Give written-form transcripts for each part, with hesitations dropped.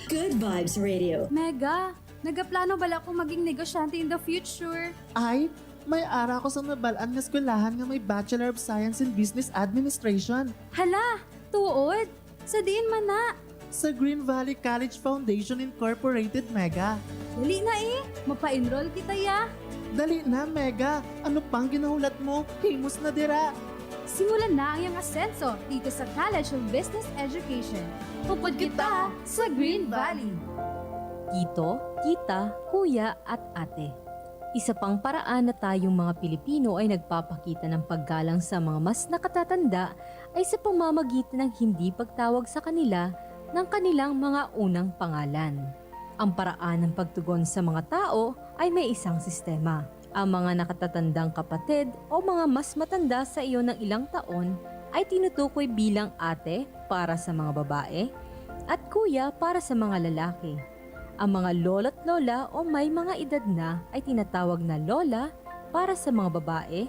Good Vibes Radio. Mega, nagaplano bala ko maging negosyante in the future. Ay, may ara ko sa nabalaan nga eskwelahan nga may Bachelor of Science in Business Administration. Hala, tuod. Sa diin man na. Sa Green Valley College Foundation Incorporated, Mega. Dali na mapa-enroll kita ya. Dali na, Mega. Ano pang ginahulat mo? Himos na dira. Simulan na ang iyong asenso dito sa College of Business Education. Pupod kita sa Green Valley. Tito, tita, kuya at ate. Isa pang paraan na tayong mga Pilipino ay nagpapakita ng paggalang sa mga mas nakatatanda ay sa pamamagitan ng hindi pagtawag sa kanila ng kanilang mga unang pangalan. Ang paraan ng pagtugon sa mga tao ay may isang sistema. Ang mga nakatatandang kapatid o mga mas matanda sa iyo ng ilang taon ay tinutukoy bilang ate para sa mga babae at kuya para sa mga lalaki. Ang mga lolo't lola o may mga edad na ay tinatawag na lola para sa mga babae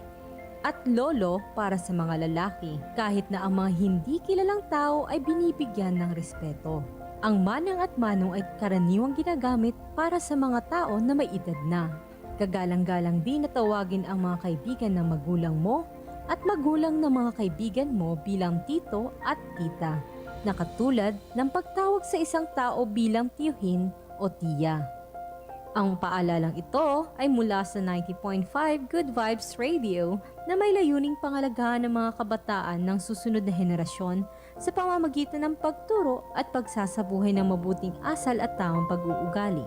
at lolo para sa mga lalaki, kahit na ang mga hindi kilalang tao ay binibigyan ng respeto. Ang manang at manong ay karaniwang ginagamit para sa mga tao na may edad na. Kagalang-galang din na tawagin ang mga kaibigan ng magulang mo at magulang ng mga kaibigan mo bilang tito at tita, na katulad ng pagtawag sa isang tao bilang tiyuhin o tiya. Ang paalalang ito ay mula sa 90.5 Good Vibes Radio na may layuning pangalagaan ng mga kabataan ng susunod na henerasyon sa pamamagitan ng pagturo at pagsasabuhay ng mabuting asal at tamang pag-uugali.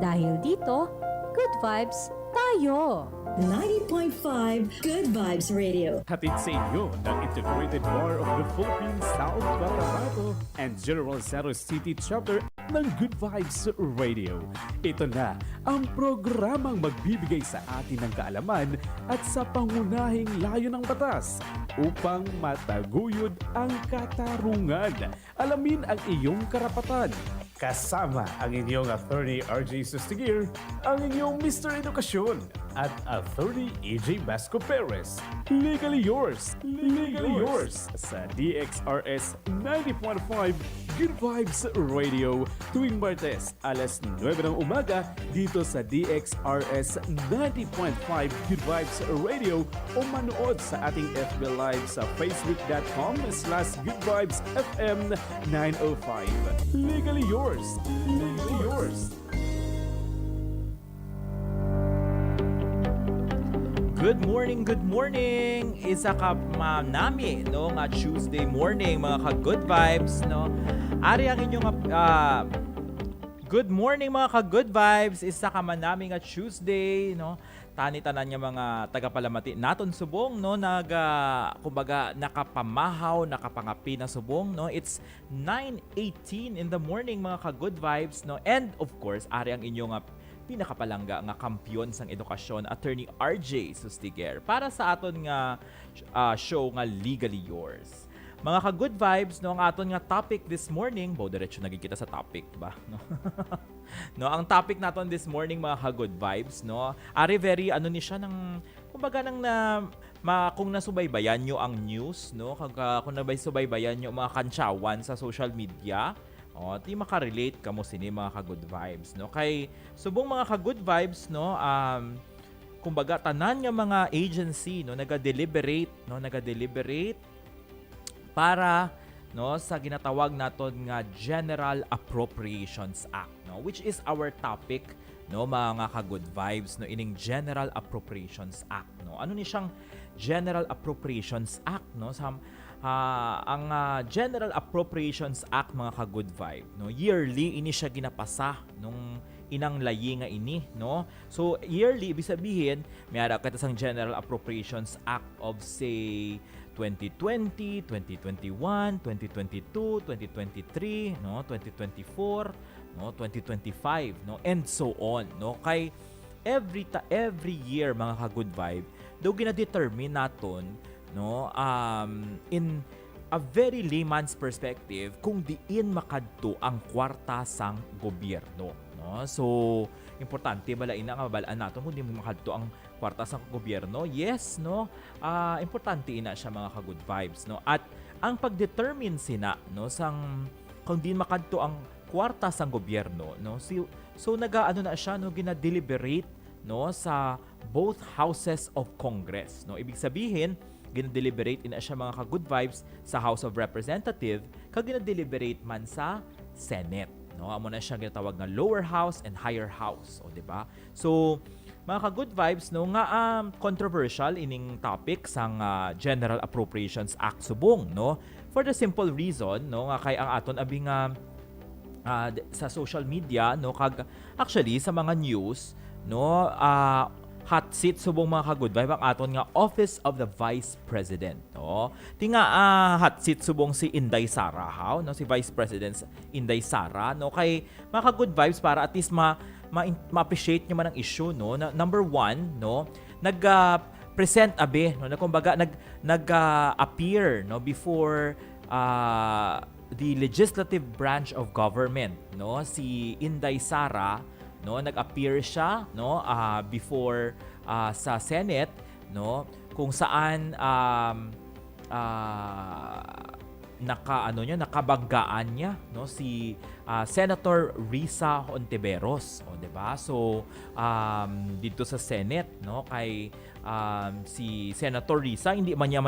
Dahil dito, Good Vibes tayo! 90.5 Good Vibes Radio. Hatid sa inyo ng Integrated Bar of the Philippines, South Cotabato and General Santos City Chapter ng Good Vibes Radio. Ito na ang programang magbibigay sa atin ng kaalaman at sa pangunahing layo ng batas upang mataguyod ang katarungan. Alamin ang iyong karapatan. Kasama ang inyong Attorney RJ Sustiguer, ang inyong Mr. Edukasyon at Attorney 𝗚𝗫𝗥𝗦 Perez. Legally yours sa DXRS 90.5 Good Vibes Radio tuwing Martes alas 9 ng umaga dito sa DXRS 90.5 Good Vibes Radio o manood sa ating FB Live sa facebook.com/goodvibesfm 905. Legally yours. Good morning! Isa ka manami no nga Tuesday morning mga ka-good vibes no. Ari ang inyong good morning mga ka-good vibes. Isa ka manami nga Tuesday no. Tani-tanan niya mga tagapalamati naton subong no kumbaga nakapamahaw, nakapangapi na subong no. It's 9:18 in the morning mga ka-good vibes no. And of course, ari ang inyong pinakapalangga nga kampiyon sang edukasyon, Attorney RJ Sustiguer, para sa aton nga show nga Legally Yours. Mga ka-good vibes, no, ang aton nga topic this morning, diretso nagkikita sa topic, ba? No? No, ang topic naton this morning, mga ka-good vibes, no, ari very, ni siya ng, kumbaga kung nasubaybayan nyo ang news, no, kung nasubaybayan nyo mga kantsawan sa social media, di makarelate kamo sini mga ka-good vibes, no? Kay subong mga ka-good vibes, no, kumbaga tanan nga mga agency, no, naga-deliberate para no sa ginatawag naton nga General Appropriations Act, no, which is our topic, no, mga ka-good vibes, no, ining General Appropriations Act, no. Ano ni siyang General Appropriations Act, no? Ang General Appropriations Act, mga ka-good vibe, no, yearly ini siya ginapasa nung inang layi nga ini, no. So yearly ibig sabihin may ara ka sang General Appropriations Act of say 2020, 2021, 2022, 2023, no, 2024, no, 2025, no, and so on, no. Kay every year, mga ka-good vibe, daw gina-determine naton, no, in a very layman's perspective, kung diin makadto ang kwarta sang gobyerno, no. So importante bala ina nga mabalaan naton kung di makadto ang kwarta sang gobyerno. Yes, no, importante ina siya, mga ka-good vibes, no. At ang pag-determine sina, no, sang kung di makadto ang kwarta sang gobyerno, no? So nagaano na siya, no, gina-deliberate, no, sa both houses of Congress, no? Ibig sabihin, gina-deliberate ina siya mga ka-good vibes sa House of Representative, kag gina-deliberate man sa Senate, no? Amo na siya ginatawag nga lower house and higher house, o di ba? So mga ka-good vibes, no, nga controversial ining topic sang General Appropriations Act subong, no? For the simple reason, no, nga kay ang aton abi nga sa social media, no, kag actually sa mga news, no, hot seat subong mga ka-good vibe ang aton nga Office of the Vice President, no. Tinga hot seat subong si Inday Sara, no, si Vice President Inday Sara, no, kay mga ka-good vibes para at least ma-appreciate nyo man ang issue, no. Number one, no, present abe, no, na kumbaga nag-appear, no, before the legislative branch of government, no, si Inday Sara, no, nag-appear siya, no, before sa Senate, no, kung saan nakabanggaan niya, no, si Senator Risa Hontiveros, o di ba? So dito sa Senate, no, kay si Senator Risa hindi man niya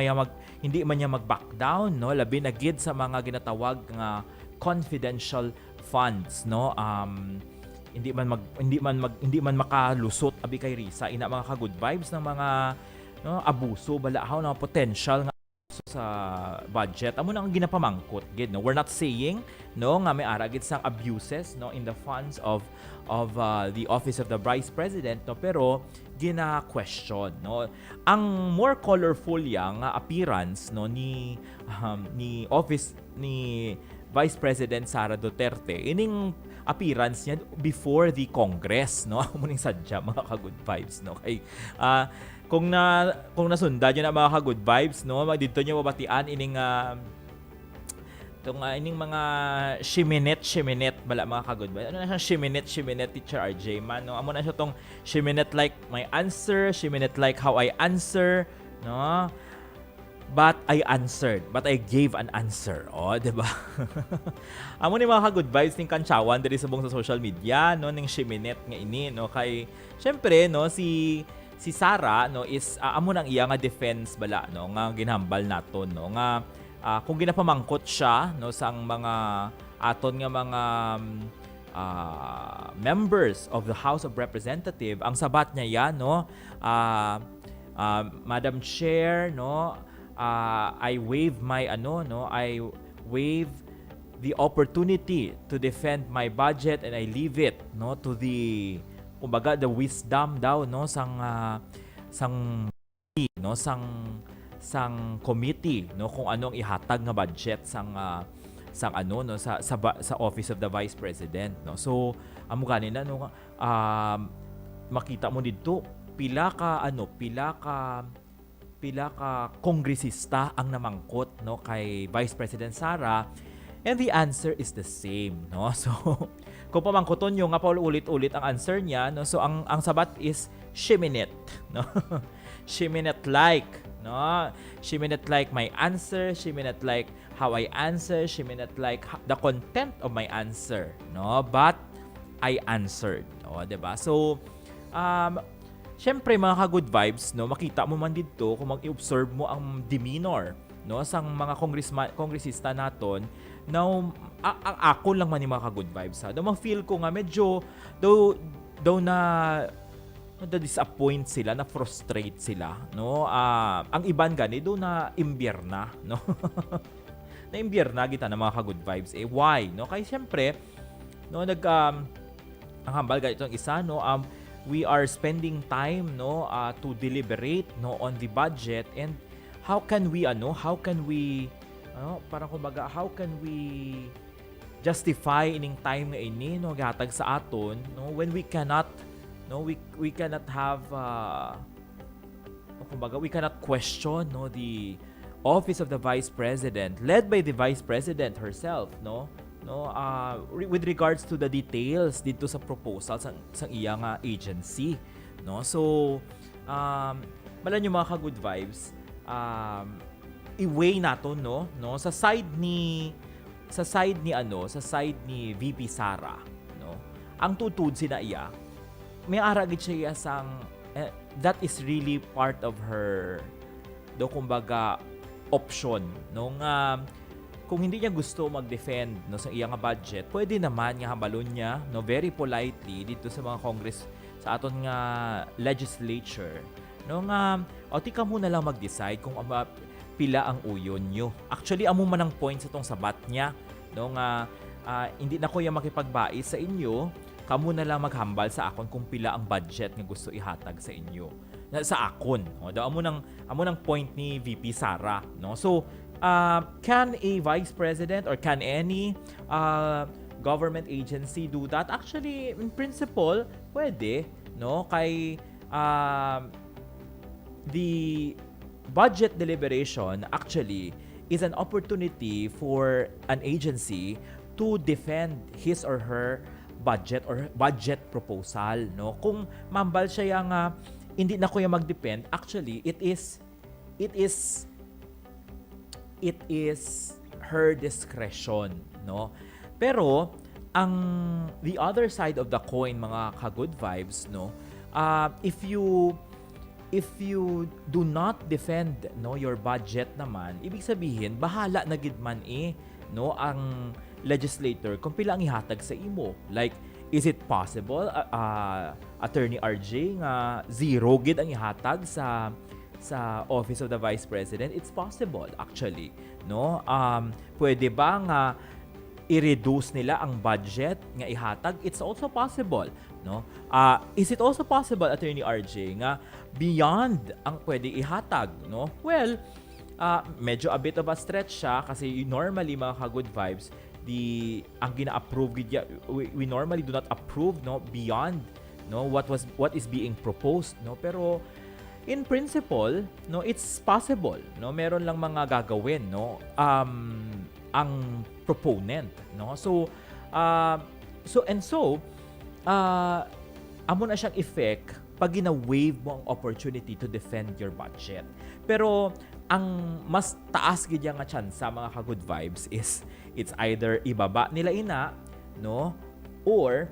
mag-back down, no, labi na gid sa mga ginatawag nga confidential funds, no. Hindi man makalusot abi kay Risa ina mga ka-good vibes ng mga, no, abuso balahaw na potential nga sa budget. Amo na ang ginapamangkot gid, no. We're not saying, no, nga may ara gid sang abuses, no, in the funds of the Office of the Vice President, no, pero gina-question, no. Ang more colorful yang appearance, no, ni Office ni Vice President Sara Duterte ining appearance niya before the Congress, no. Amo ning sadya mga ka-good vibes, no. Kay kung nasundan niyo na mga ka-good vibes, no, dito niyo mabatian ining ining mga shiminet bala mga ka-good vibes. Ano na siya shiminet Teacher RJ man, no. Amo na siya tong shiminet like my answer, shiminet like how I answer, no. But I answered. But I gave an answer. O, diba? Amo ni mga ka-good vibes ning kantsawan diri subong sa social media, no, ning shiminet nga ini, no, kay syempre, no, si Sara, no, is amo nang iya nga defense bala, no, nga ginhambal naton, no, nga kung ginapamangkot siya, no, sang mga aton nga mga members of the House of Representative, ang sabat niya yan, no, Madam Chair, no, I waive the opportunity to defend my budget and I leave it, no, to the, kumbaga, the wisdom daw, no, sang committee, no, kung anong ihatag nga budget sang Office of the Vice President, no. So amo ganina, no, makita mo dito pila ka kongresista ang namangkot, no, kay Vice President Sara, and the answer is the same, no. So kung pamangkoton yung nga paulit-ulit ang answer niya, no, so ang sabat is shiminet, no. Shiminet like, no, shiminet like my answer, shiminet like how I answer, shiminet like the content of my answer, no, but I answered, no, diba? So syempre mga ka-good vibes, no, makita mo man dito kung mag-i-observe mo ang demeanor, no, sang mga kongresista naton. Now, ako lang man yung mga ka-good vibes, ha. Ma-feel ko nga medyo daw na disappoint sila, na frustrate sila, no. Ang iban gani do na imbierna, no. Na imbierna kita na mga ka-good vibes. Why, no? Kaya syempre, no, ang hambal ganito ang isa, no, we are spending time, no, to deliberate, no, on the budget, and how can we parang kumbaga, how can we justify ining time nga ini, no, gihatag sa aton, no, when we cannot, no, we cannot have kumbaga, we cannot question, no, the Office of the Vice President led by the Vice President herself, no, with regards to the details dito sa proposal sa iya nga agency, no. So bala nyo mga ka-good vibes, i-weigh nato, no, sa side ni sa side ni VP Sara, no, ang tutud sina iya may aragid siya sang that is really part of her do kumbaga option no nga kung hindi niya gusto mag-defend no sa iyang budget, pwede naman nga hambalon niya no very politely dito sa mga Congress sa aton nga legislature no nga o tika mo na lang mag-decide kung pila ang uyon nyo. Actually amo man ang point sa tong sabat niya no nga hindi na ko yung makipagbais sa inyo, kamo na lang maghambal sa akon kung pila ang budget nga gusto ihatag sa inyo sa akon. No? Amo nang point ni VP Sara no. So can a vice president or can any government agency do that? Actually, in principle, pwede, no? Kay the budget deliberation actually is an opportunity for an agency to defend his or her budget or budget proposal, no? Kung mambal siya yang hindi na ko yung mag-depend, actually it is her discretion, no? Pero ang the other side of the coin, mga ka-good vibes, no? If you do not defend no your budget naman, ibig sabihin bahala na gid man no ang legislator kung pila ang ihatag sa imo. Like, is it possible Attorney RJ nga zero gid ang ihatag sa Office of the Vice President? It's possible actually, no? Pwede ba nga i-reduce nila ang budget nga ihatag? It's also possible, no? Is it also possible, Attorney RJ, nga beyond ang pwede ihatag, no? Well, medyo a bit of a stretch siya kasi normally mga ka-good vibes, ang gina-approve we normally do not approve no beyond no what is being proposed, no? Pero in principle, no, it's possible, no? Meron lang mga gagawin, no? Ang proponent, no? So amo na siyang effect pag gina-waive mo ang opportunity to defend your budget. Pero ang mas taas gid nga chance sa mga ka-good vibes is it's either ibaba nila no, or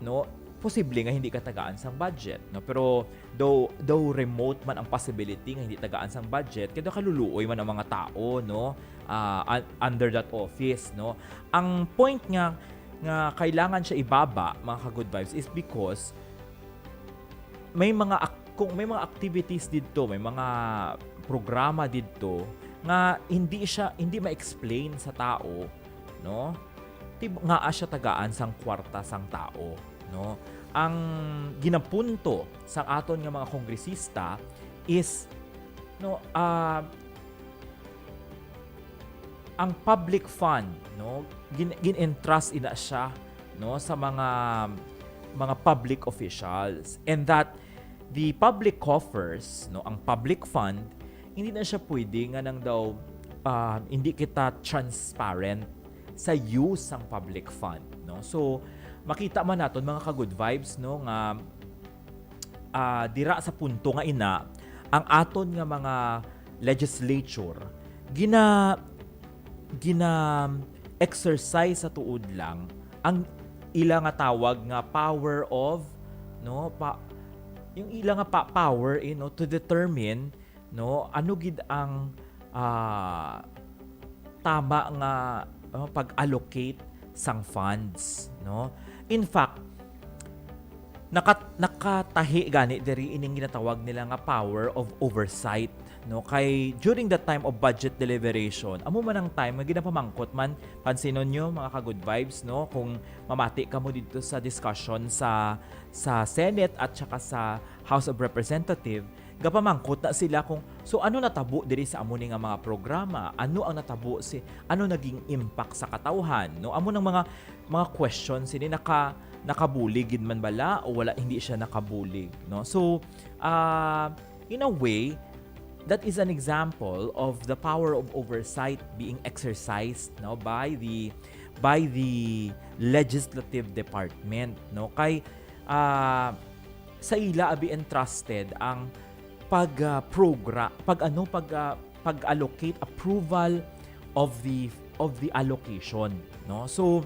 no posible nga hindi katagaan sang budget, no? Pero though remote man ang possibility nga hindi tagaan sang budget, kaya kaluluoy man ang mga tao, no, under that office, no? Ang point nga kailangan siya ibaba, mga ka-good vibes, is because kung may mga activities dito, may mga programa dito nga hindi ma-explain sa tao, no? Nga siya tagaan sang kwarta sang tao, no? Ang ginapunto sa aton nga mga kongresista is no ang public fund, no, gin-entrust ina siya, no, sa mga public officials, and that the public coffers, no, ang public fund, hindi na siya pwede nga nang daw hindi kita transparent sa use ng public fund, no? So makita man naton mga ka-good vibes, no, nga dira sa punto nga ang aton nga mga legislature gina exercise sa tuod lang ang ila nga tawag nga power of, no, yung ila nga power, no, to determine, no, ano gid ang tama nga pag-allocate sang funds, no? In fact, nakatahi gani diri ining ginatawag nila nga power of oversight, no? Kay during the time of budget deliberation, amo man ang time nga ginapamangkot man, pansinon nyo mga ka-good vibes, no, kung mamati ka mo dito sa discussion sa Senate at saka sa House of Representatives, gapamangkot na sila kung so ano natabo diri sa amo nga mga programa, ano ang natabo ano naging impact sa katawhan, no? Amo nang mga questions sini nakabulig gid man bala o wala, hindi siya nakabulig, no? So in a way, that is an example of the power of oversight being exercised, no, by the legislative department, no? Kay sa ila abi entrusted ang pag-allocate approval of the of the allocation, no? So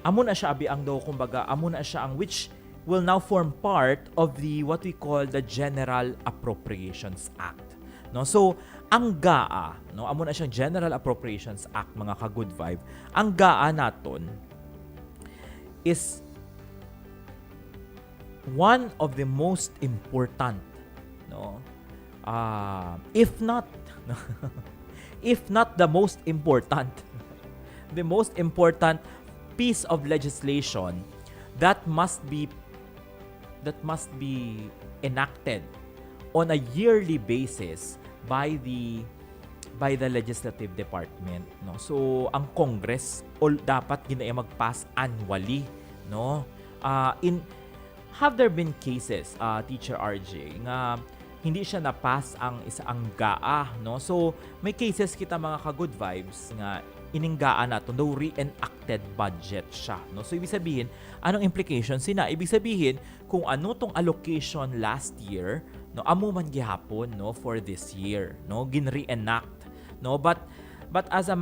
amo na siya abi ang daw kumbaga amo na siya ang which will now form part of the what we call the General Appropriations Act, no? So ang GAA, no, amo na siyang General Appropriations Act, mga ka-good vibe. Ang GAA naton is one of the most important, no, if not the most important the most important piece of legislation that must be enacted on a yearly basis by the legislative department, no? So ang Congress dapat ginaya mag-pass annually, no? Have there been cases, Teacher RJ, nga hindi siya na-pass ang GAA, no? So may cases kita mga ka-good vibes nga ining GAA nato no re-enacted budget siya, no? So ibig sabihin, anong implications sina? Ibig sabihin kung ano tong allocation last year, no, amo man gihapon, no, for this year, no, gin-re-enact, no? But as a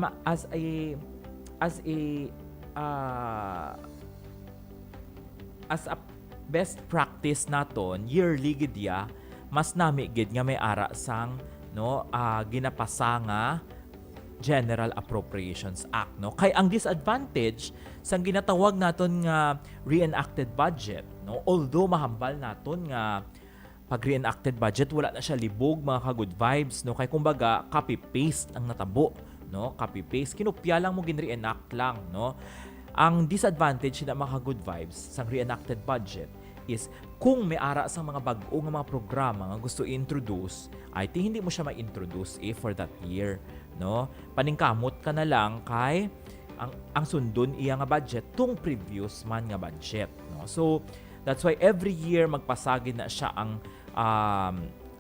best practice naton, yearly gid ya, mas nami gid nga may ara sang, no, ginapasa nga General Appropriations Act, no? Kay ang disadvantage sang ginatawag naton nga re-enacted budget, no, although mahambal naton nga pag re-enacted budget wala na siya libog, mga ka-good vibes, no? Kay kumbaga copy paste ang natabo, no? Copy paste, kinopya lang mo, gin-re-enact lang, no? Ang disadvantage na mga good vibes sang re-enacted budget is kung may ara sa mga bag-o nga mga programa nga gusto i-introduce, I think hindi mo siya ma-introduce for that year, no? Paningkamot ka na lang kay ang sundon iya nga budget tung previous man nga budget, no? So that's why every year magpasagin na siya ang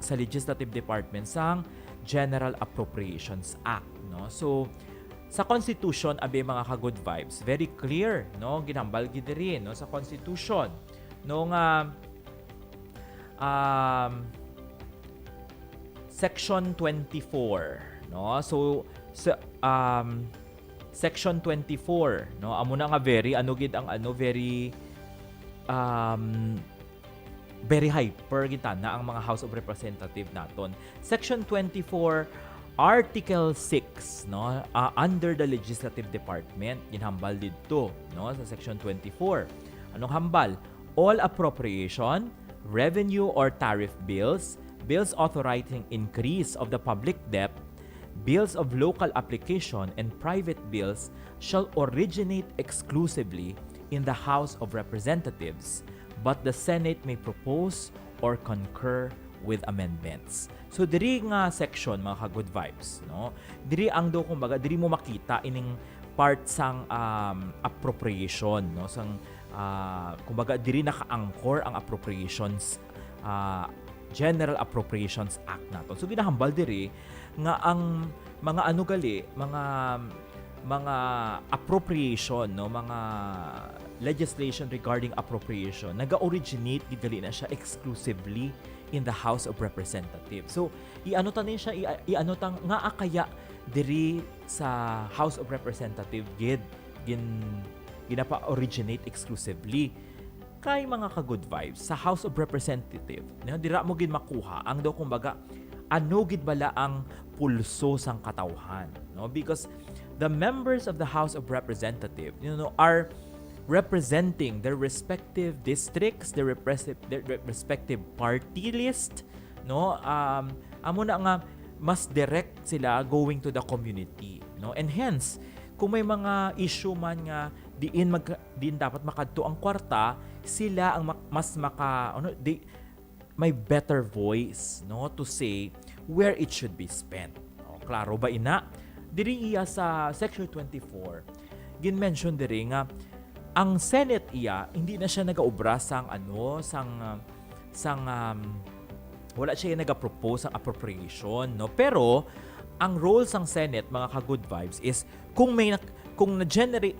sa legislative department sang General Appropriations Act, no? So sa Constitution, abi mga ka-good vibes, very clear, no? Ginambal gid rin, no, sa Constitution, no, nga Section 24, no? So Section 24, no, amo na nga very very hyper kita na ang mga House of Representative naton. Section 24 Article 6, no, under the Legislative Department, ginhambal dito, no, sa Section 24. Anong hambal? All appropriation, revenue or tariff bills, bills authorizing increase of the public debt, bills of local application, and private bills shall originate exclusively in the House of Representatives, but the Senate may propose or concur with amendments. So diri nga section, mga ka-good vibes, no, diri ang do kumbaga diri mo makita ining part sang appropriation, no, sang kumbaga diri naka-anchor ang appropriations, General Appropriations Act nato. So ginahambal diri nga ang mga mga appropriation, no, mga legislation regarding appropriation naga-originate gidali na siya exclusively in the House of Representatives. So iano tanin siya iano tang nga akaya diri sa House of Representatives ginapa-originate exclusively kay mga ka-good vibes sa House of Representatives, no, dira mo gid makuha ang daw kumbaga ano gid bala ang pulso sang katawhan, no, because the members of the House of Representatives, you know, are representing their respective districts, their respective party list, no, amo na nga mas direct sila going to the community, no, and hence kung may mga issue man nga diin dapat makadto ang kwarta, sila ang mas may better voice, no, to say where it should be spent, no? Klaro ba ina diri iya sa Section 24 gin-mention diri nga ang Senate iya hindi na siya nagaobra sang wala siya naga-propose ang appropriation, no, pero ang role sang Senate, mga ka-good vibes, is kung na-generate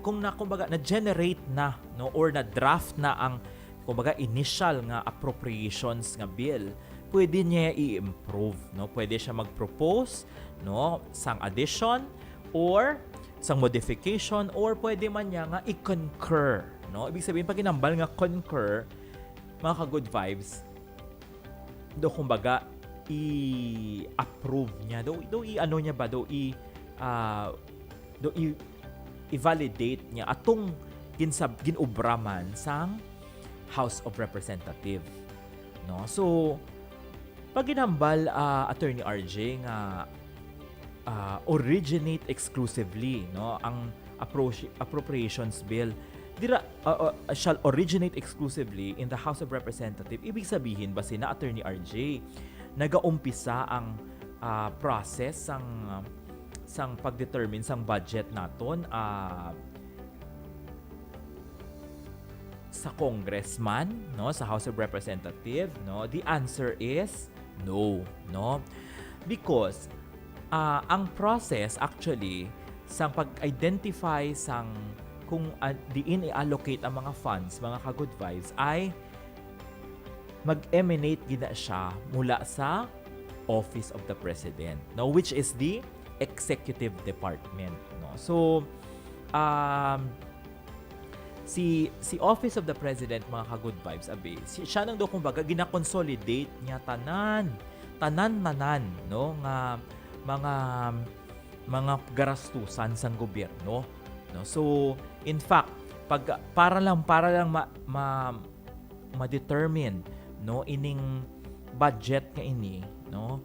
na, no, or na-draft na ang kumbaga initial nga appropriations nga bill, pwede niya i-improve, no? Pwede siya mag-propose, no, sang addition or sang modification, or pwede man niya nga i-concur, no? Ibig sabihin pag ginambal nga concur, mga ka-good vibes, do kumbaga i-approve niya, do i-ano niya ba, do i-validate niya atong ginubraman sang House of Representative, no? So pag ginambal Attorney RJ nga originate exclusively, no, ang appropriations bill shall originate exclusively in the House of Representative. Ibig sabihin ba sina Attorney RJ nagaumpisa ang process sang pag-determine sang budget naton sa congressman, no, sa House of Representative, no? The answer is no, no? Because ang process actually sang pag-identify sang kung diin i-allocate ang mga funds, mga ka-good vibes, ay mag-emanate gina siya mula sa Office of the President, no, which is the Executive Department, no? So si Office of the President, mga ka-good vibes, abi, siya nang do kumbaga gina-consolidate niya tanan, no, nga mga garastusan sang gobyerno, no? So in fact, para lang ma-determine, no, ining budget nga ini, no,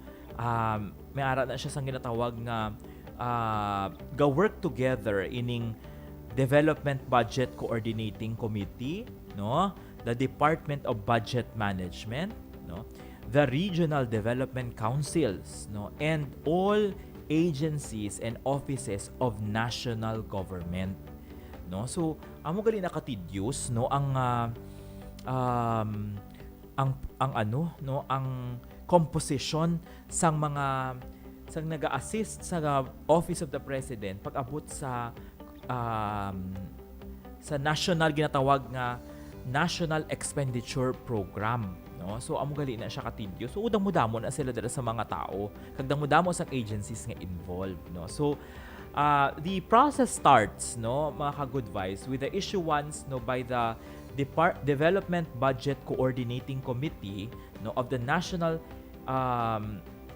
may ara na siya sang ginatawag nga ga-work together ining Development Budget Coordinating Committee, no, the Department of Budget Management, no, the Regional Development Councils, no, and all agencies and offices of national government, no. So amo gali nakatidyos, no, ang ano, no, ang composition sang naga-assist sa Office of the President pag abot sa national ginatawag nga National Expenditure Program, no. So amo gali na siya katidyo. So udamo-damo na sila dala sa mga tao, kag damo-damo sa agencies nga involved, no. So the process starts, no, mga ka-good vibes, with the issuance, no, by the Development Budget Coordinating Committee, no, of the National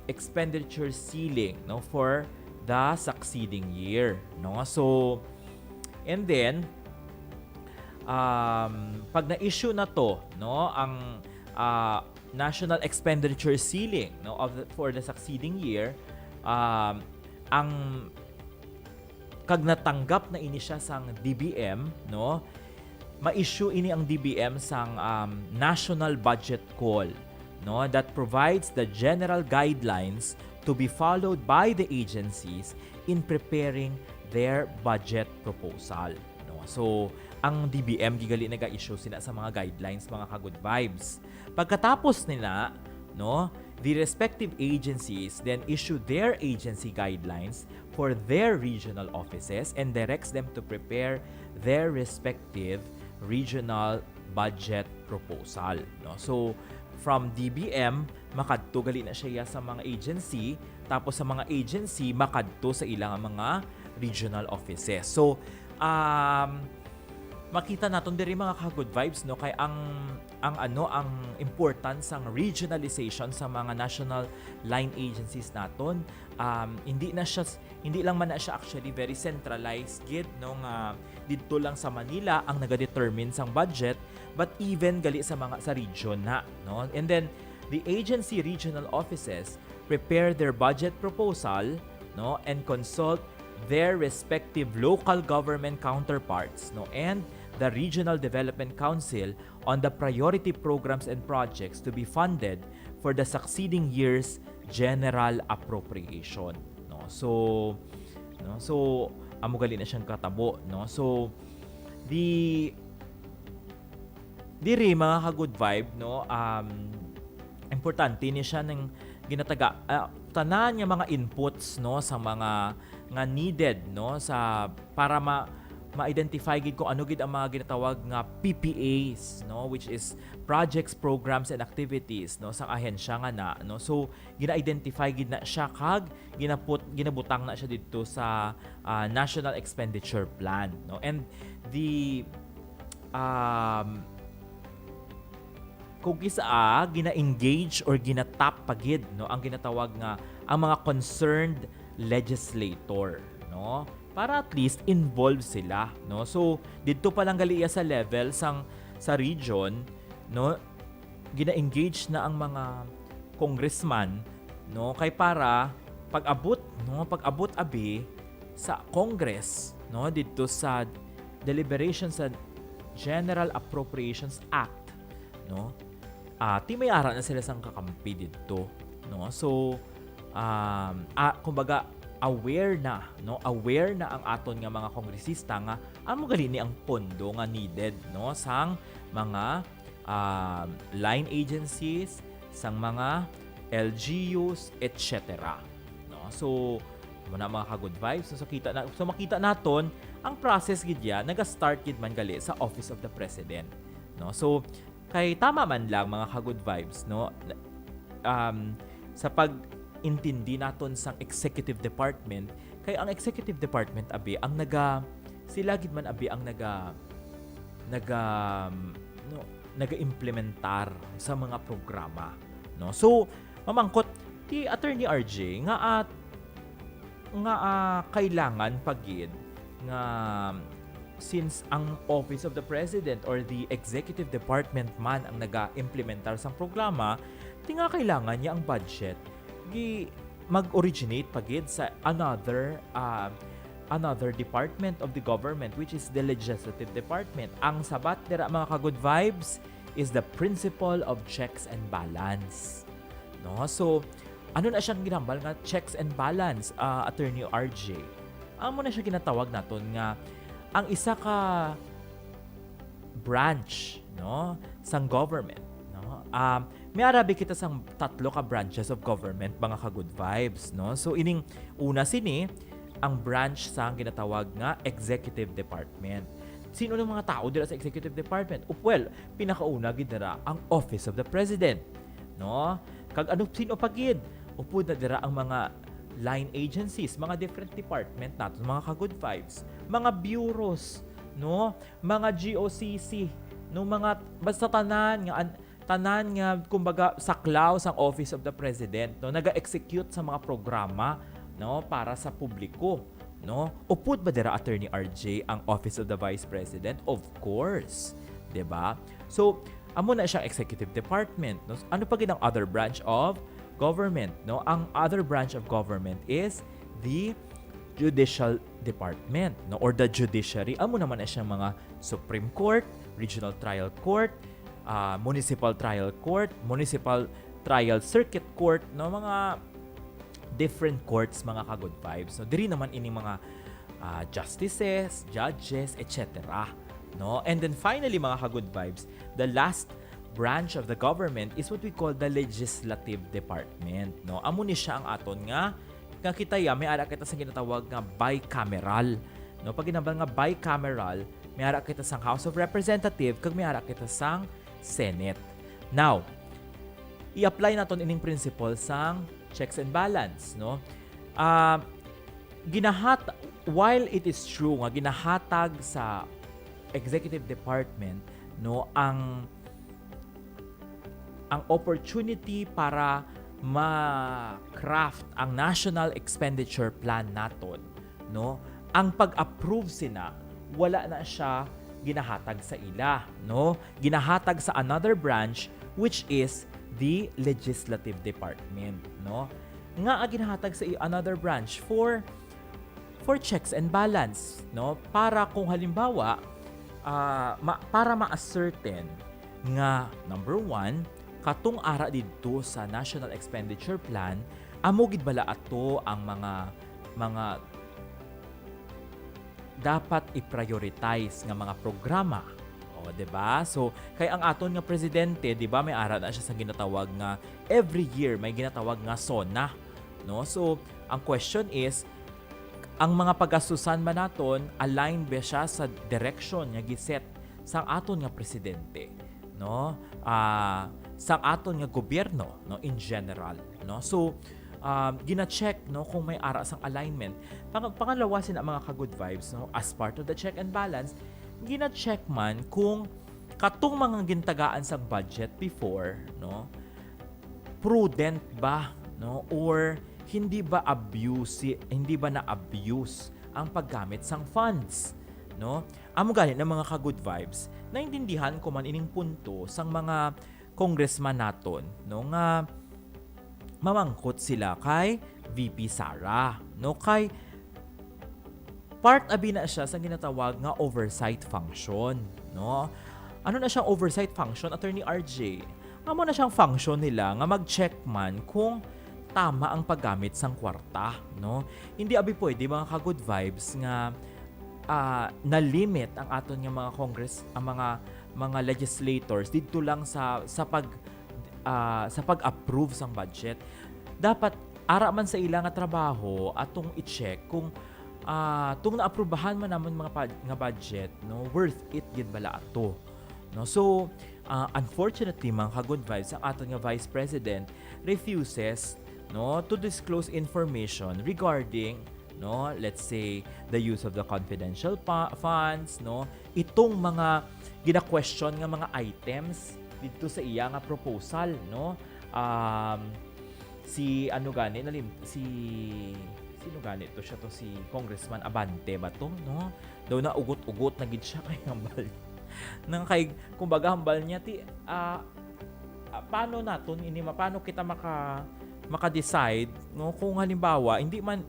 Expenditure Ceiling, no, for the succeeding year, no. So and then pag na-issue na to, no, ang National Expenditure Ceiling, no, for the succeeding year, ang kag natanggap na ini siya sang DBM, no, ma-issue ini ang DBM sang National Budget Call, no, that provides the general guidelines to be followed by the agencies in preparing their budget proposal, no. So ang DBM gigali naga-issue sila sa mga guidelines, mga ka-good vibes. Pagkatapos nila, no, the respective agencies then issue their agency guidelines for their regional offices and directs them to prepare their respective regional budget proposal, no. So from DBM makadto gali na siya sa mga agency, tapos sa mga agency makadto sa ilang mga regional offices. So makita naton diri mga ka-good vibes, no, kay ang importance ng regionalization sa mga national line agencies naton, hindi lang man na siya actually very centralized gid, no, nga didto lang sa Manila ang naga-determine sang budget, but even gali sa region na, no. And then the agency regional offices prepare their budget proposal, no, and consult their respective local government counterparts, no, and the Regional Development Council on the priority programs and projects to be funded for the succeeding year's general appropriation, no. So amo gali na siyang katabo, no. So diri mga ka-good vibe, no, importante ni siya ng ginataga tanan nga mga inputs, no, sa mga nga needed, no, sa para ma-identify gid kung ano gid ang mga ginatawag nga PPAs, no, which is projects, programs and activities, no, sa ahensya nga na, no. So gina-identify gid na siya kag ginabutang na siya dito sa National Expenditure Plan, no. And the kung kisa gina-engage or gina-tap pagid, no, ang ginatawag nga ang mga concerned legislator, no, para at least involved sila, no. So dito pa lang gali sa level sa region, no, gina-engage na ang mga congressman, no, kay para pag-abot abi sa Congress, no, dito sa deliberation sa General Appropriations Act, no. Ti may ara na sila sang kakampi dito, no. So kumbaga aware na ang aton nga mga kongresista nga amo gali ni ang pondo nga needed, no, sang mga line agencies, sang mga LGUs, etc. No, so muna mga ka-good vibes, so makita naton ang process gid ya naga-start gid man gali sa Office of the President, no. So kay tama man lang mga ka-good vibes, no, sa pag-intindi naton sang executive department, kay ang executive department abi ang sila gid man abi ang naga-implementar sa mga programa, no. So mamangkot ti Attorney RJ nga kailangan pagid nga since ang Office of the President or the Executive Department man ang naga-implementar sa programa, ti nga kailangan niya ang budget mag-originate pagid sa another department of the government, which is the Legislative Department. Ang sabat dira mga ka-good vibes is the principle of checks and balance, no. So ano na siyang ginambal nga checks and balance, Attorney RJ? Amo na siya ginatawag naton nga ang isa ka branch, no, sang government, no. May arabi kita sang 3 ka branches of government mga ka-good vibes, no. So ining una sini ang branch sang ginatawag nga Executive Department. Sino ng mga tao dira sa Executive Department? Well, pinakauna gid dira ang Office of the President, no. Kag sino pagid? Upod na dira ang mga line agencies, mga different department nato, mga ka-good vibes, mga bureaus, no, mga GOCC, no, mga basta tanan nga kumbaga saklaw sang Office of the President, no, naga-execute sa mga programa, no, para sa publiko, no. Upod ba dira Attorney RJ ang Office of the Vice President? Of course, 'di ba? So amo na siyang executive department, no. Ano pa gid ang other branch of government, no? Ang other branch of government is the judicial department, no, or the judiciary. Amo naman na siyang mga Supreme Court, Regional Trial Court, Municipal Trial Court, Municipal Trial Circuit Court, no, mga different courts mga ka-good vibes. So diri naman ini mga justices, judges, etc. No? And then finally mga ka-good vibes, the last branch of the government is what we call the Legislative Department, no. Amo ni siya ang aton nga kita may ara kita sa ginatawag nga bicameral, no. Pag ginabal nga bicameral, may ara kita sang House of Representative kag may ara kita sang Senate. Now, i-apply naton ining principle sang checks and balance, no. While it is true nga ginahatag sa Executive Department, no, ang opportunity para ma-craft ang National Expenditure Plan naton, no, ang pag-approve sina wala na siya ginahatag sa ila, no, ginahatag sa another branch which is the Legislative Department, no, nga ginahatag sa another branch for checks and balance, no, para kung halimbawa para ma-ascertain nga number 1 katong ara didto sa National Expenditure Plan, amo gid bala ato ang mga dapat i-prioritize nga mga programa. O, 'di ba? So, kay ang aton nga presidente, 'di ba, may ara na siya sa ginatawag nga every year may ginatawag nga SONA, no? So, ang question is ang mga pagastusan man naton align ba siya sa direction nga giset sang aton nga presidente, no? Sang aton nga gobyerno, no, in general, no? So gina-check, no, kung may ara sang alignment. Pangalawa sina mga ka-good vibes, no, as part of the check and balance, gina-check man kung katong mga gintagaan sang budget before, no, prudent ba, no, or hindi ba na-abuse ang paggamit sang funds, no? Amo gani ng mga ka-good vibes, naintindihan ko man ining punto sang mga congressman naton, no, nga mamangkot sila kay VP Sara, no, kay part abi na siya sa ginatawag nga oversight function, no? Ano na siyang oversight function, Attorney RJ? Amo na siyang function nila nga mag-check man kung tama ang paggamit sang kwarta, no? Hindi abi pwede mga ka-good vibes nga na-limit ang aton nga mga mga legislators dito lang sa pag-approve sang budget. Dapat ara man sa ilang nga trabaho atong i-check kung tung naaprubahan man namon mga nga budget, no, worth it gid bala ato, no? So unfortunately mga ka-good vibes, ang aton nga Vice President refuses, no, to disclose information regarding, no, let's say the use of the confidential funds, no, itong mga gina-question nga mga items dito sa iya nga proposal, no. Sino gani to siya to, si Congressman Abante ba to, no? Daw na ugot-ugot na gid siya kay hambal. Nang kay kumbaga hambal niya paano kita maka-decide, no, kung halimbawa hindi man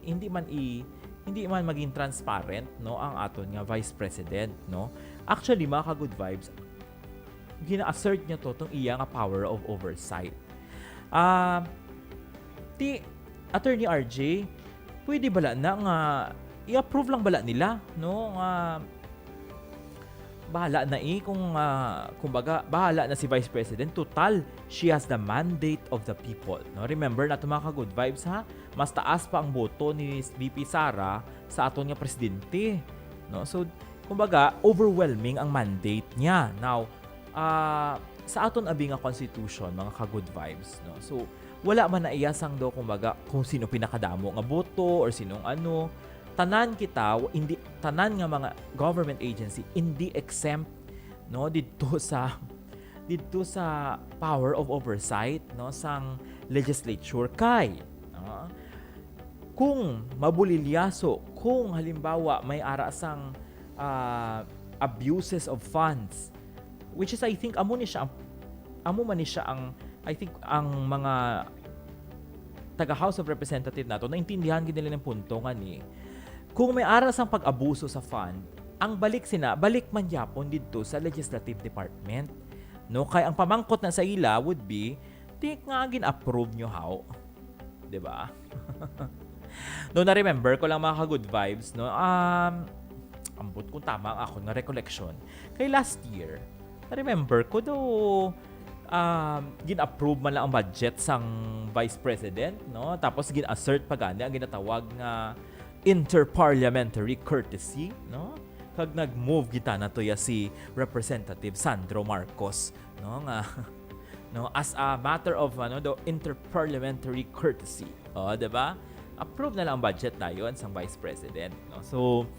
maging transparent, no, ang aton nga Vice President, no. Actually mga ka-good vibes, gina-assert niya tong iya nga power of oversight. Attorney RJ, pwede bala na nga i-approve lang bala nila, no, bahala na kumbaga bahala na si Vice President, total she has the mandate of the people, no. Remember na mga ka-good vibes, ha, mas taas pa ang boto ni VP Sara sa aton nga presidente, no. So kumbaga overwhelming ang mandate niya. Now sa aton abi nga constitution mga ka-good vibes, no, so wala man na iyasang do kumbaga kung sino pinakadamo nga boto or sinong ano. Tanan nga mga government agency hindi exempt, no, dito sa power of oversight, no, sang legislature kay kung mabulilyaso, kung halimbawa may ara sang abuses of funds, which is I think amo man ni siya ang I think ang mga taga House of Representative nato naintindihan gid nila ng punto nga ni kung may aras ang pag-abuso sa fund, ang balik man yapon dito sa Legislative Department, no, kay ang pamangkot na sa ila would be nga gin-approve nyo how, di ba? No, na remember ko lang mga ka-good vibes, no, ambot kung tama ang ako nga recollection kay last year, na remember ko do gin-approve man lang ang budget sang Vice President, no, tapos gin-assert pa gani ang ginatawag nga interparliamentary courtesy, no, kag nag-move kita na to ya si Representative Sandro Marcos, no, nga no, as a matter of the interparliamentary courtesy, diba, approve na lang ang budget dayon sang Vice President, no. So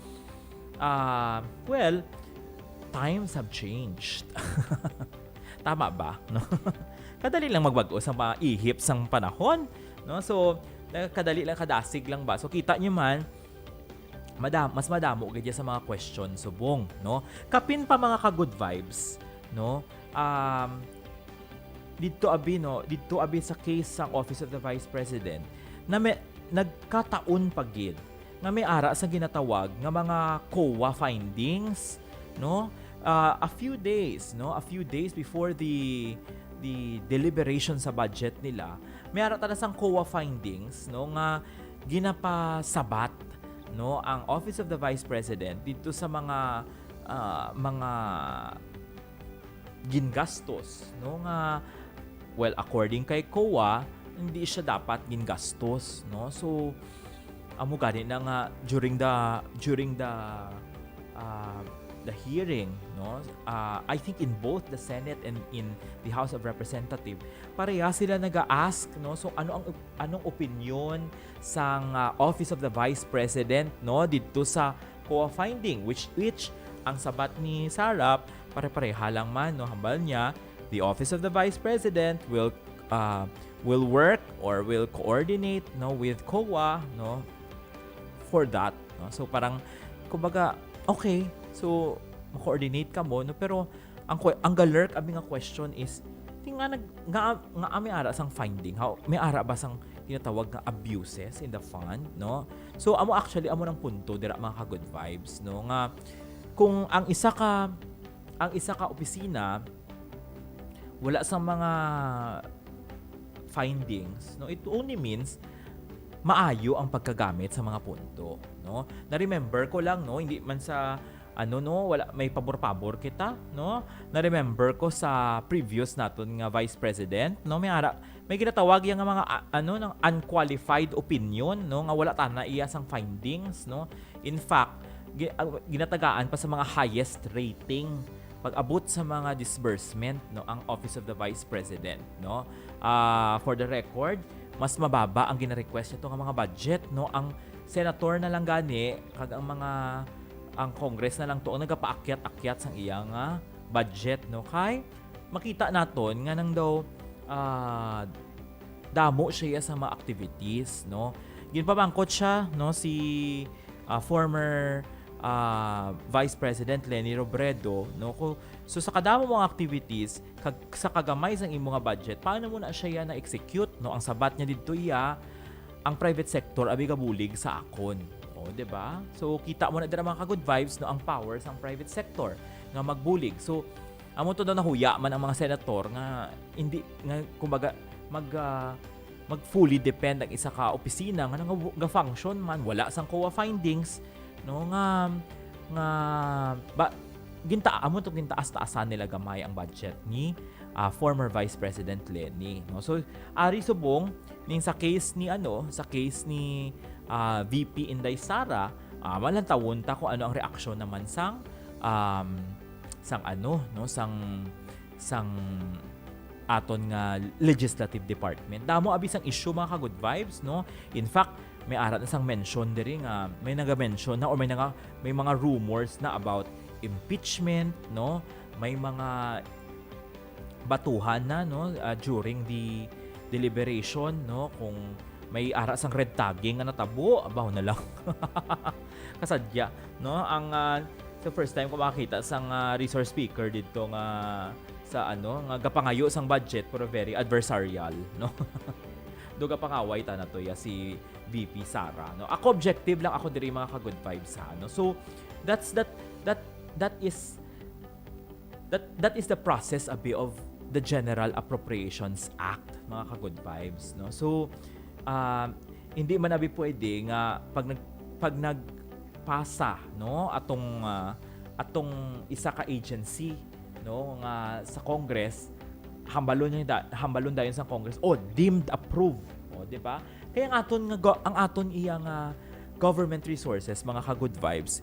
well, times have changed. Tama ba, no? Kadali lang magbago sa mga ihip sang panahon, no. So kadali lang, kadasig lang ba. So kita nyo man, mas madamo gaya sa mga question subong, no. Kapin pa mga ka-good vibes, no. Dito abi sa case sang Office of the Vice President na nagkataon pagid nga may ara sa ginatawag nga mga COA findings, no. A few days before the deliberation sa budget nila, may ara talasang COA findings, no, nga ginapasabat, no, ang Office of the Vice President dito sa mga gingastos, no, nga well according kay COA hindi siya dapat gingastos, no. So amo gani na nga during the hearing, no, I think in both the Senate and in the House of Representatives, pareha sila nag-ask, no, so anong opinion sang Office of the Vice President, no, dito sa COA finding, which ang sabat ni Sarap pare-pareha lang man, no, hambal niya, the Office of the Vice President will work or will coordinate, no, with COA, no, for that, no. So parang kumbaga okay, so ma-coordinate ka mo, no, pero ang galerk abi nga question is nga may ara sang finding, how may ara ba sang tinatawag nga abuses in the fund, no. So amo ng punto dira mga ka-good vibes, no, nga kung ang isa ka opisina wala sang mga findings, no, it only means maayo ang pagkagamit sa mga punto, no. Na-remember ko lang, no, hindi man sa wala may pabor-pabor kita, no. Na-remember ko sa previous naton nga Vice President, no, may ginatawag yang mga ng unqualified opinion, no, nga wala ta na iya sang findings, no. In fact, ginatagaan pa sa mga highest rating pag-abot sa mga disbursement, no, ang Office of the Vice President, no. For the record, mas mababa ang gina-request nito nga mga budget, no. Ang senator na lang gani kag ang Congress na lang to ang nagapaakyat-akyat sang iya nga budget, no. Kay makita naton nga nang daw damo siya sa mga activities, no. Ginpabangkot siya, no, si former Vice President Leni Robredo, no. So sa kadamo mga activities sa kagamay sang imong budget, paano mo na siya na-execute, no. Ang sabat niya didto ang private sector abi gabulig sa akon. O, 'di ba? So kita mo na dira mga ka-good vibes, no, ang power sang private sector nga magbulig. So amo to daw nahuya man ang mga senator nga hindi nga kumbaga mag fully depend ang isa ka opisina nga function man wala sang COA findings, no, nga gintaas-taasan nila gamay ang budget ni former Vice President Leni, no. So ari subong ning sa case ni VP Inday Sara, malantawon ta kung ano ang reaksyon naman sang aton nga legislative department. Damo abi sang issue mga ka-good vibes, no. In fact, may ara na sang mention diri nga may naga-mention na or may mga rumors na about impeachment, no. May mga batuhan na, no, during the deliberation, no, kung may ara sang red tagging nga natabo, abaw na lang. Kasadya, no, ang sa first time ko makita sang resource speaker dito nga sa nga gapangayo sang budget pero very adversarial, no. Do gapangaway ta na to si VP Sara, no. Ako objective lang ako diri mga ka-good vibes ha, no. So that is the process abi of the General Appropriations Act, mga ka-good vibes, no. So hindi man abi pwede nga pag nagpasa, no, atong isa ka agency, no, nga sa Congress, hambalon dayon sa Congress deemed approved, di ba? Kaya ang aton iya nga government resources, mga ka-good vibes,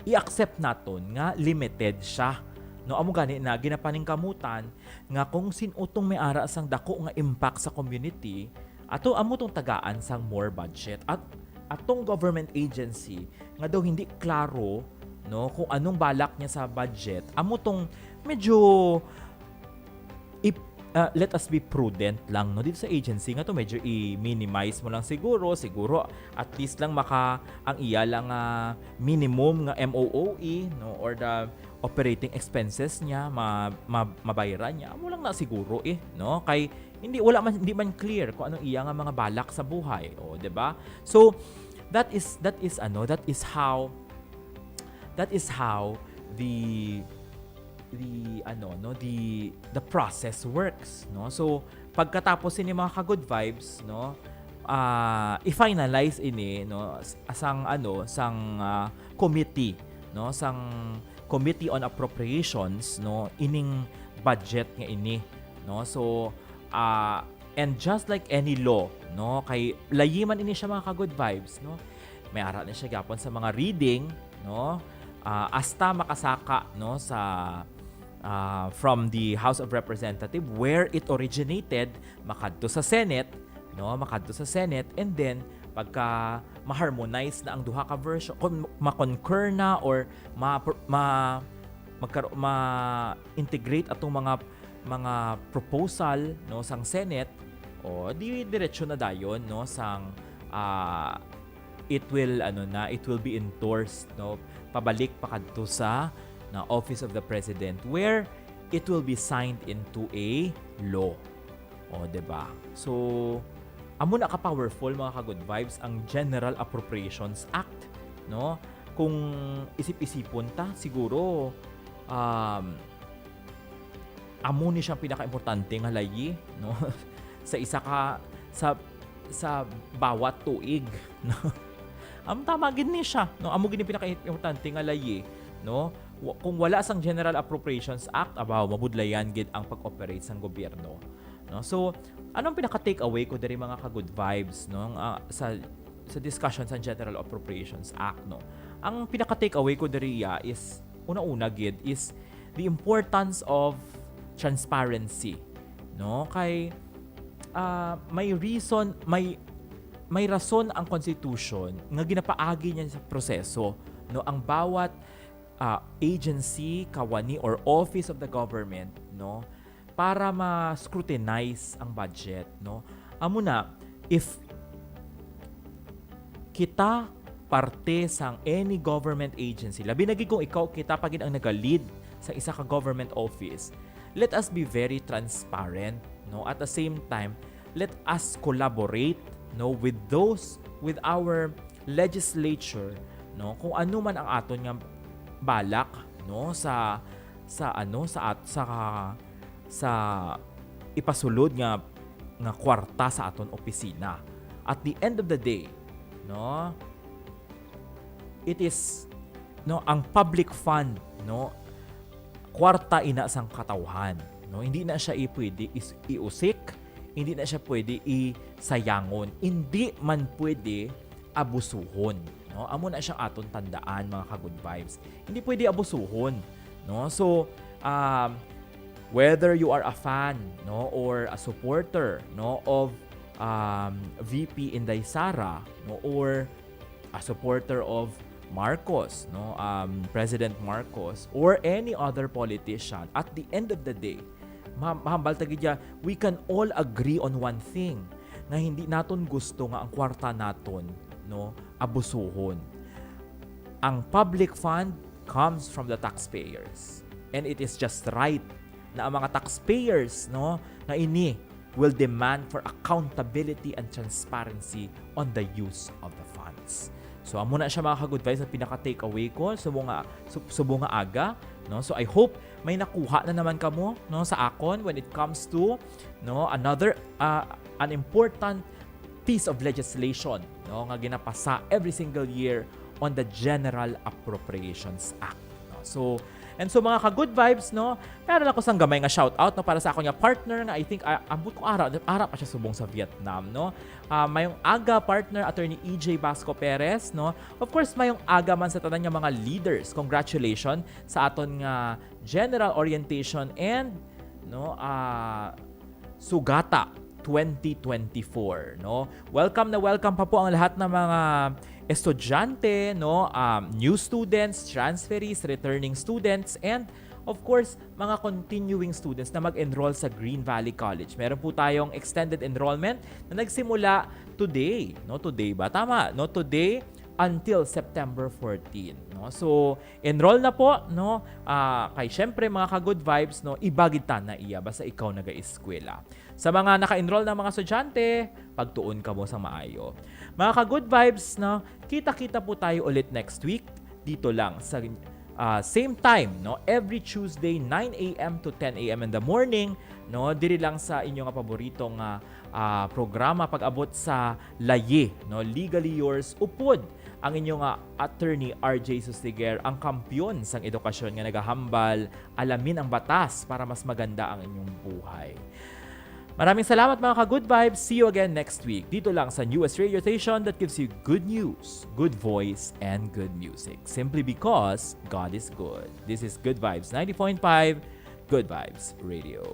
i-accept naton nga limited siya, no. Amo gani na ginapaningkamutan nga kung sinutong may ara sang dako nga impact sa community, amo tong tagaan sang more budget at atong government agency nga daw hindi klaro, no, kung anong balak niya sa budget. Amo tong medyo let us be prudent lang, no, dito sa agency nga to, medyo i-minimize mo lang siguro at least lang ang iya lang minimum nga MOOE, no, or the operating expenses niya mabayaran niya. Amo lang na siguro no, kay hindi man clear kung anong iya nga mga balak sa buhay, di ba? So that is how the process works, no. So pagkatapos ini mga ka-good vibes, no, i-finalize ini, no, sang committee, no, sang Committee on Appropriations, no, ining budget nga ini, no. So and just like any law, no, kay layiman ini siya mga ka-good vibes, no, may ara na siya gyapon sa mga reading, no? Hasta makasaka, no, sa from the House of Representatives where it originated, makadto sa Senate, no, and then pagka ma-harmonize na ang duha ka version, ma-concur na or ma-integrate atong mga proposal, no, sang Senate, o di diretso na dayon, no, sang it will be endorsed, no, pabalik pa kadto sa na Office of the President where it will be signed into a law. O, diba? So, amo na ka-powerful mga ka-good vibes ang General Appropriations Act, no? Kung isip-isipon ta, siguro amo ni siyang pinaka-importante nga layi, no? sa isa ka sa bawat tuig, no? Tama gid ni siya, no? Amo gid ni pinaka-importante nga layi, no? Kung wala sang General Appropriations Act, mabudlayan gid ang pag-operate sang gobyerno, no? So, anong pinaka-take away ko diri mga ka-good vibes, no? Sa discussion sa General Appropriations Act, no? Ang pinaka-take away ko diri is una-una gid is the importance of transparency, no? Kay may reason, may rason ang Constitution nga ginapaagi niya sa proseso, no? Ang bawat agency, kawani, or office of the government, no, para ma-scrutinize ang budget, no. Amo na, if kita parte sang any government agency, labi na gid kung ikaw kita pagid ang naga-lead sa isa ka government office, let us be very transparent, no. At the same time, let us collaborate, no, with our legislature, no, kung ano man ang aton nga balak, no, sa ipasulod nga kwarta sa aton opisina. At the end of the day, no, it is, no, ang public fund, no, kwarta ina sang katawhan, no, hindi na siya pwede iusik, hindi na siya pwede isayangon, hindi man pwede abusuhon, no? Amo na siyang aton tandaan mga ka-good vibes. Hindi pwede abusuhon, no? So, whether you are a fan, no, or a supporter, no, of VP Inday Sara, no, or a supporter of Marcos, no, President Marcos, or any other politician, at the end of the day, mahambal tagidya, we can all agree on one thing, nga hindi naton gusto nga ang kwarta naton, no, abusuhon. Ang public fund comes from the taxpayers, and it is just right na ang mga taxpayers, no, na ini will demand for accountability and transparency on the use of the funds. So amo na siya mga ka-good vibes, ang pinaka-take away ko subo nga aga, no. So I hope may nakuha na naman kamo, no, sa akon when it comes to, no, another an important piece of legislation, no, nga ginapasa every single year on the General Appropriations Act, no? So mga ka-good vibes, no, meron ako sang gamay nga shout out, no, para sa akong partner nga I think ambot ko ara pa siya subong sa Vietnam, no. Mayong aga partner Attorney EJ Basco Perez, no. Of course mayong aga man sa tanan nga mga leaders. Congratulations sa aton nga general orientation and, no, sugata 2024, no. Welcome pa po ang lahat ng mga estudyante, no, new students, transferees, returning students, and of course, mga continuing students na mag-enroll sa Green Valley College. Meron po tayong extended enrollment na nagsimula today, no, today ba? Tama, no, today until September 14, no. So, enroll na po, no. Kay syempre mga ka-good vibes, no, ibagitan na iya basta ikaw naga-eskwela. Sa mga naka-enroll na mga estudyante, pagtuon ka mo sa maayo. Mga ka-good vibes, no, kita-kita po tayo ulit next week dito lang sa same time, no, every Tuesday 9 a.m. to 10 a.m. in the morning, no, diri lang sa inyong paboritong programa pag-abot sa laye, no, Legally Yours upod ang inyong attorney RJ Sustiguer, ang kampyon sang edukasyon nga nagahambal alamin ang batas para mas maganda ang inyong buhay. Maraming salamat mga ka-Good Vibes. See you again next week. Dito lang sa newest radio station that gives you good news, good voice, and good music. Simply because God is good. This is Good Vibes 90.5, Good Vibes Radio.